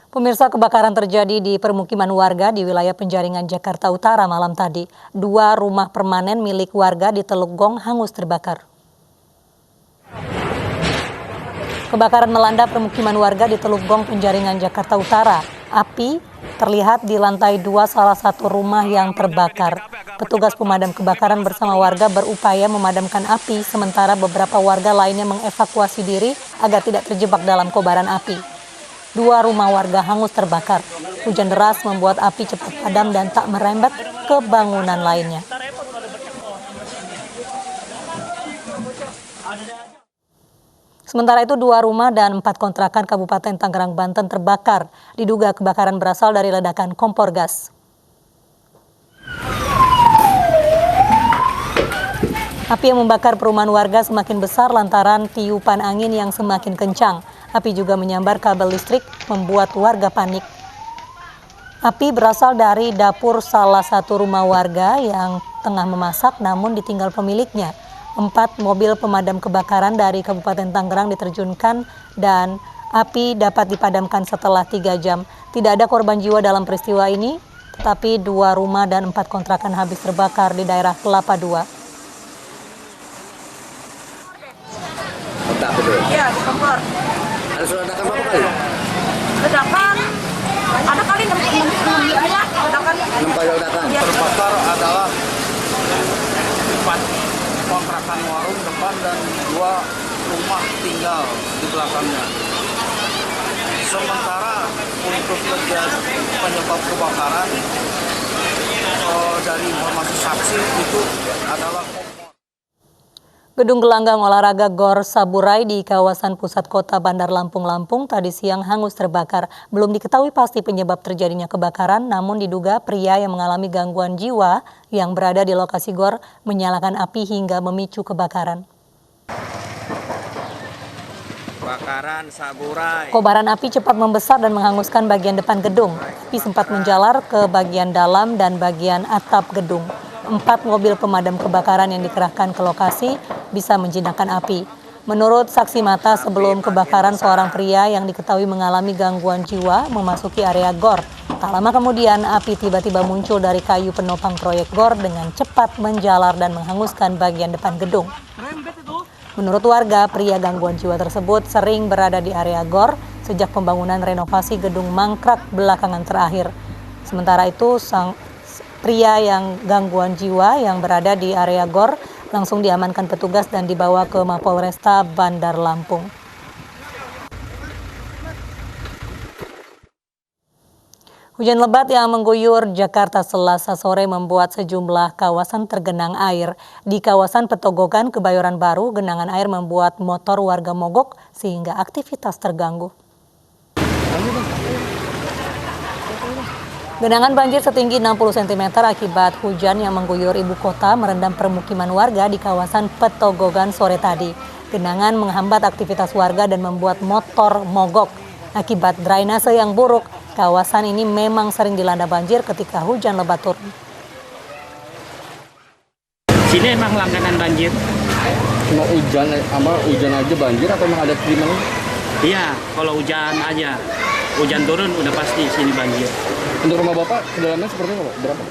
Pemirsa, kebakaran terjadi di permukiman warga di wilayah Penjaringan, Jakarta Utara malam tadi. 2 rumah permanen milik warga di Teluk Gong hangus terbakar. Kebakaran melanda permukiman warga di Teluk Gong, Penjaringan, Jakarta Utara. Api terlihat di lantai 2 salah satu rumah yang terbakar. Petugas pemadam kebakaran bersama warga berupaya memadamkan api, sementara beberapa warga lainnya mengevakuasi diri agar tidak terjebak dalam kobaran api. 2 rumah warga hangus terbakar. Hujan deras membuat api cepat padam dan tak merembet ke bangunan lainnya. Sementara itu 2 rumah dan 4 kontrakan Kabupaten Tangerang, Banten terbakar. Diduga kebakaran berasal dari ledakan kompor gas. Api yang membakar perumahan warga semakin besar lantaran tiupan angin yang semakin kencang. Api juga menyambar kabel listrik, membuat warga panik. Api berasal dari dapur salah satu rumah warga yang tengah memasak namun ditinggal pemiliknya. 4 mobil pemadam kebakaran dari Kabupaten Tangerang diterjunkan dan api dapat dipadamkan setelah 3 jam. Tidak ada korban jiwa dalam peristiwa ini, tetapi 2 rumah dan 4 kontrakan habis terbakar di daerah Kelapa II. Iya, di kompor. Ada sudah ledakan berapa kali? Ledakan, ada kali 6 ledakan. 6 kali ledakan. Ya. Terbakar adalah 4 kontrakan warung depan dan 2 rumah tinggal di belakangnya. Sementara untuk penyebab kebakaran dari informasi saksi itu adalah Gedung gelanggang olahraga Gor Saburai di kawasan pusat kota Bandar Lampung, Lampung tadi siang hangus terbakar. Belum diketahui pasti penyebab terjadinya kebakaran, namun diduga pria yang mengalami gangguan jiwa yang berada di lokasi Gor menyalakan api hingga memicu kebakaran. Kebakaran Saburai. Kobaran api cepat membesar dan menghanguskan bagian depan gedung. Api sempat menjalar ke bagian dalam dan bagian atap gedung. 4 mobil pemadam kebakaran yang dikerahkan ke lokasi bisa menjinakkan api. Menurut saksi mata, sebelum kebakaran seorang pria yang diketahui mengalami gangguan jiwa memasuki area Gor. Tak lama kemudian api tiba-tiba muncul dari kayu penopang proyek Gor dengan cepat menjalar dan menghanguskan bagian depan gedung. Menurut warga, pria gangguan jiwa tersebut sering berada di area Gor sejak pembangunan renovasi gedung mangkrak belakangan terakhir. Sementara itu, sang pria yang gangguan jiwa yang berada di area Gor langsung diamankan petugas dan dibawa ke Mapolresta Bandar Lampung. Hujan lebat yang mengguyur Jakarta Selasa sore membuat sejumlah kawasan tergenang air. Di kawasan Petogogan, Kebayoran Baru, genangan air membuat motor warga mogok sehingga aktivitas terganggu. Genangan banjir setinggi 60 cm akibat hujan yang mengguyur ibu kota merendam permukiman warga di kawasan Petogogan sore tadi. Genangan menghambat aktivitas warga dan membuat motor mogok. Akibat drainase yang buruk, kawasan ini memang sering dilanda banjir ketika hujan lebat turun. Sini emang langganan banjir. Cuma hujan aja banjir atau memang ada kiriman? Iya, kalau hujan aja. Hujan turun udah pasti sini banjir. Untuk rumah Bapak, kedalamannya seperti apa, Pak? Berapa?